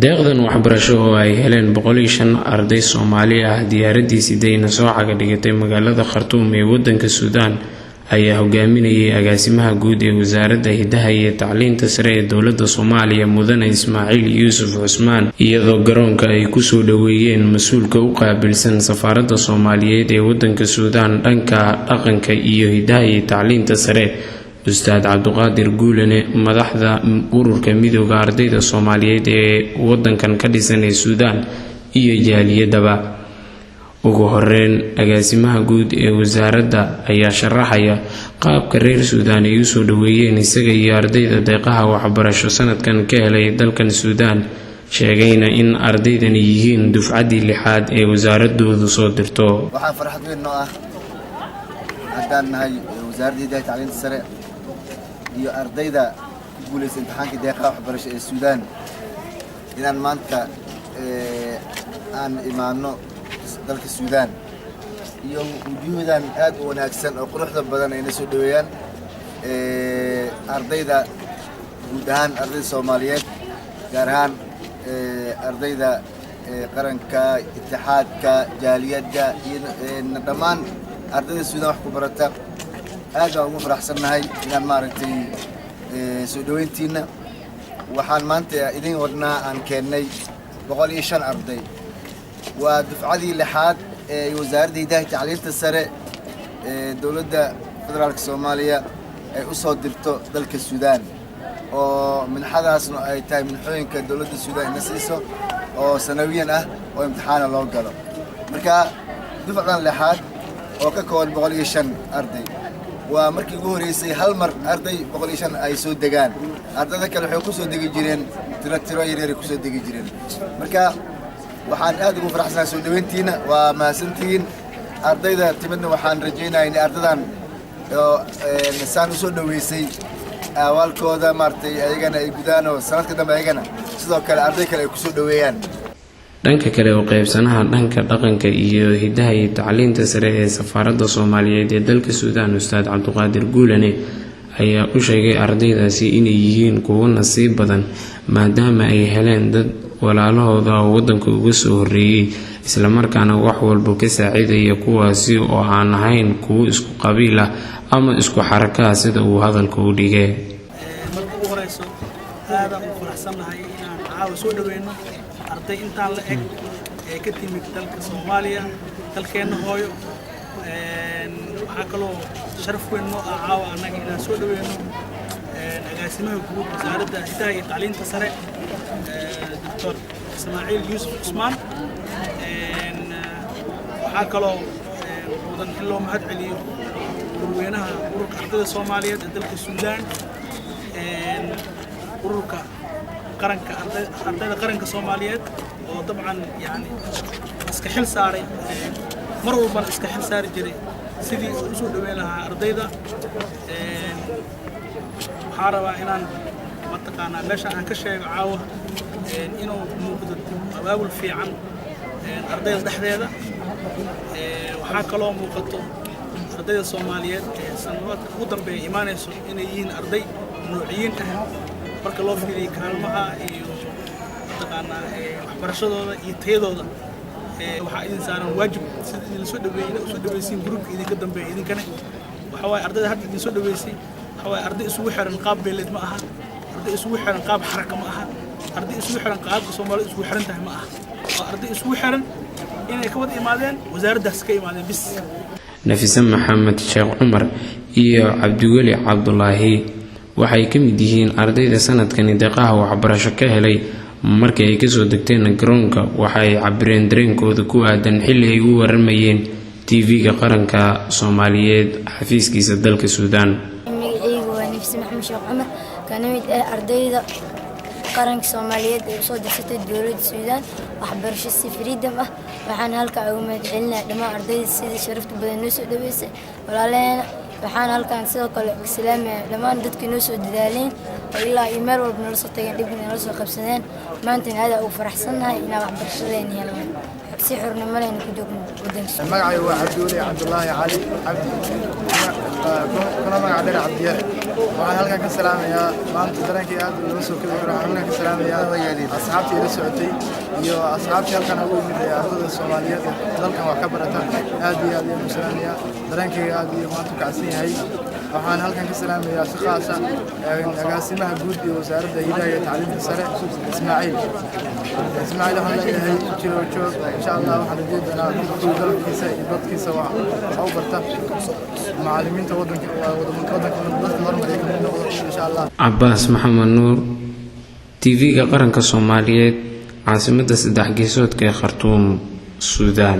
deeqdan waxbarasho oo ay heleen 105 arday Soomaali ah diyaaradii sidayna soo caga dhigatay magaalada Khartoum ee wadanka Suudaan ayaa hogaaminayay agaasimaha guud ee wasaaradda hidaha iyo tacliinta sare ee dowladda Soomaaliya Mudane Ismaaciil Yuusuf Cusmaan iyadoo garoonka ay ku soo dhaweeyeen mas'uulka u qaabilsan safaaradda Soomaaliyeed ee wadanka Suudaan dhanka dhaqanka iyo hidaha iyo tacliinta sare Ustaad Cabduqaadir Guulane madaxda ururka midowga ardayda Soomaaliyeed ee wadankan ka dhisan ee Suudaan iyo jaaliyadaba ugu horeyn agaasimaha guud ee wasaaradda ayaa sharaxaya qaabka reer Suudaan ay u soo dhaweeyeen isaga iyo ardayda deeqaha waxbarasho sanadkan ka helay dalkan Suudaan sheegayna in ardaydan yihiin dufcadii lixaad ee wasaaradoodu soo dirto waxa farxad weyn noo ah haddaan nahay wasaaradda hidaha iyo tacliinta sare iyo ardayda ku guuleysay imtixaankii deeqaha waxbarasho ee Suudaan inaan maanta aan imaano dalka Suudaan iyo wujuudan aad u wanaagsan oo quruxda badan ay soo dhaweeyaan ardayda guud ahaan ardayda Soomaaliyeed gaar ahaan ardayda qaranka itixaadka jaaliyadda iyo dhammaan ardayda Suudaan wax ku barata aad baan ugu faraxsanahay inaan maaragtay soo dhaweyntiina waxaan maanta idin wadnaa aan keenay 105 arday waa dufcadii lixaad ee wasaaradda hidaha iyo tacliinta sare ee dowladda federaalka Soomaaliya ay u soo dirto dalka Suudaan oo minxadaasna ay tahay minxooyinka dowladda Suudaan ay siiso oo sanawiyan ah oo imtixaan loo galo marka dufcadan lixaad oo ka kooban 105 arday waa markii ugu horeysay hal mar arday 105 ay soo degaan ardayda kale waxay ku soo degi jireen tiro yar ku soo degi jireen marka waxaan aad ugu faraxsanahay soo dhaweyntiina waa mahadsantiin ardayda timadna waxaan rajaynayaa in ardadan oo nasaan u soo dhaweysay awalkooda martay ayagana ay gudaan oo sanadka dambe ayagana sidoo kale arday kale ay ku soo dhaweeyaan dhanka kale oo qaybsanaha dhanka dhaqanka iyo hidaha iyo tacliinta sare ee safaaradda Soomaaliyeed ee dalka Suudaan Ustaad Cabduqaadir Guulane ayaa u sheegay ardaydaasi inay yihiin kuwo nasiib badan maadaama ay heleen dad walaalahooda oo wadanka uga soo horeeyay isla markaana wax walba ka saacidaya kuwaasi oo aan ahayn kuwo isku qabiil ah ama isku xaraka sida uu hadalka u dhigay marka ugu horeyso aad aan u faraxsanahay inaan caawa soo dhaweeyno arday intaan la eg ee ka timid dalka Soomaaliya dalkeena hooyo waxaa kaloo sharaf weyn noo ah caawa anaga inaan soo dhaweeyno agaasimaha guud wasaaradda hidaha iyo tacliinta sare Dr. Ismaaciil Yuusuf Cusmaan waxaa kaloo mudan in loo mahad celiyo ururweynaha ururka ardayda Soomaaliyeed ee dalka Suudaan ururka qaranka ardayda qaranka Soomaaliyeed oo dabcan yani iska xil saaray mar walba iska xil saari jiray sidii uu soo dhaweyn lahaa ardayda waxaan rabaa inaan mataqaanaa meesha aan ka sheego caawa inuu muuqdo abaabul fiican ardayda dhexdeeda waxaa kaloo muuqato ardayda Soomaaliyeed ee sanadka ugu dambeeya imaanayso inay yihiin arday noociyiin ah marka loo fiiriyo kaalmaha iyo mataqaanaa waxbarashadooda iyo tayadooda waxaa idin saaran waajib sida idin soo dhaweeyay soo dhaweeysiin gruubka idinka dambeeya idinkana waxa way ardayda hadda idin soo dhaweysay waxa way arday isugu xiran qaab beeled ma aha arday isugu xiran qaab xaraka ma aha arday isugu xiran qaabka Soomaaliya isugu xiran tahay ma aha waa arday isugu xiran inay ka wada imaadeen wasaaraddaas ka imaadeen bis Nafisa Maxamed Sheekh Umar iyo Cabdiweli Cabdullaahi waxay ka mid yihiin ardayda sanadkan deeqaha waxbarasho ka helay markii ay ka soo degteen garoonka waxay cabireen dareenkooda ku aadan xilli ay u waramayeen TV-ga qaranka Soomaaliyeed xafiiskiisa dalka Suudaan magacaygu waa Nafisa Maxamed Sheekh Umar kana mid ah ardayda qaranka Soomaaliyeed ee soo degsatay dowladda Suudaan waxbarasho si freedom ah waxaan halka ugu mahad celinayaa dhammaan ardayda sida sharafta badan noo soo dhaweysay walaalaheena waxaan halkan sidoo kale islaamiga dhammaan dadkii noo soo dadaaleen oo ilaa iyo meel walba nala soo tageen dibna nala soo qabsadeen maanta aad ugu faraxsanahay inaan waxbarashadeena helno si xornimo leh ku joogno wadanka magacaygu waa Cabdiweli Cabdullaahi Cali Cabdi kana magaca dheer Cabdiyaale waxaan halkan ka salaamayaa maanta dareenkii aad loo soo kala garo waxaan halkan ka salaamayaa asxaabtii ila socotay iyo asxaabtii halkan ugu yimid ardayda Soomaaliyeed dalkan wax ka barata aad iyo aad u salaamayaa dareenkii aad iyo maanta ka codsan yahay waxaan halkan ka salaamayaa si khaas ah agaasimaha guud ee wasaaradda hidaha iyo tacliinta sare Ismaaciil waxaan leeyahay jiro joog insha Allah waxaan rajaynayaa inuu dalkiisa iyo dadkiisa wax u barta macallimiinta waddanka insha Allah. Cabbaas Maxamed Nuur, TV-ga qaranka Soomaaliyeed, caasimadda saddex geesoodka ee Khartoum, Suudaan.